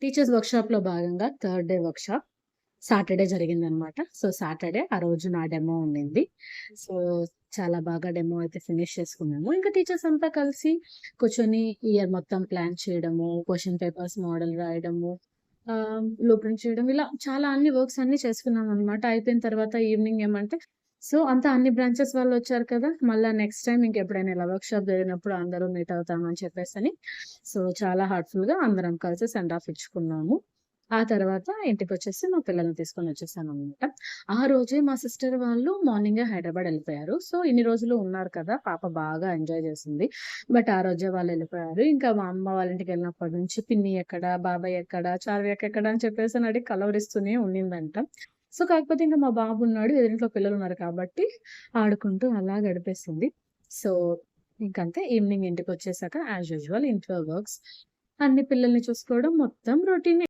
Teachers వర్క్‌షాప్‌లో భాగంగా third day workshop Saturday జరిగిందనమాట. So, Saturday ఆ రోజు నా డెమో ఉండింది. సో, చాలా బాగా డెమో అయితే ఫినిష్ చేసుకున్నాము. ఇంకా టీచర్స్ అంతా కలిసి కూర్చొని ఇయర్ మొత్తం ప్లాన్ చేయడము, క్వెషన్ పేపర్స్ మోడల్ రాయడము, బ్లూ ప్రింట్ చేయడం ఇలా చాలా అన్ని వర్క్స్ అన్నీ చేసుకున్నామనమాట. అయిపోయిన తర్వాత ఈవినింగ్ ఏమంటే సో, అంతా అన్ని బ్రాంచెస్ వాళ్ళొచ్చారు కదా! మళ్ళా నెక్స్ట్ టైమ్ ఇంకెప్పుడైనా ఇలా వర్క్‌షాప్ జరిగినప్పుడు అందరూ మీట్ అవుతామని చెప్పేసని సో, చాలా హార్ట్‌ఫుల్‌గా అందరం కలిసి సెండ్ ఆఫ్ ఇచ్చుకున్నాము. ఆ తర్వాత ఇంటికొచ్చేసి మా పిల్లల్ని తీసుకొనొచ్చేసాననమాట. ఆ రోజే మా సిస్టర్ వాళ్ళు మార్నింగే హైదరాబాద్ ఎళ్ళిపోయారు. సో, ఇన్ని రోజులు ఉన్నారు కదా! పాప బాగా ఎంజాయ్ చేసింది. బట్ ఆ రోజే వాళ్ళెళ్ళిపోయారు. ఇంకా మా అమ్మ వాళ్ళ ఇంటికెళ్ళినప్పటి నుంచి పిన్ని ఎక్కడ? బాబాయ్ ఎక్కడ? చార్వి అక్క ఎక్కడ? అని చెప్పేసని అడిగి కలవరిస్తూనే ఉండిందంట. సో, కాకపోతే ఇంక మా బాబున్నాడు. ఎదురింట్లో పిల్లలున్నారు కాబట్టి ఆడుకుంటూ అలా గడిపేసింది. సో, ఇంకంతే ఈవినింగ్ ఇంటికొచ్చేసాక యాజ్ యూజువల్ ఇంట్లో వర్క్స్ అన్ని పిల్లల్ని చూసుకోవడం మొత్తం రొటీనే.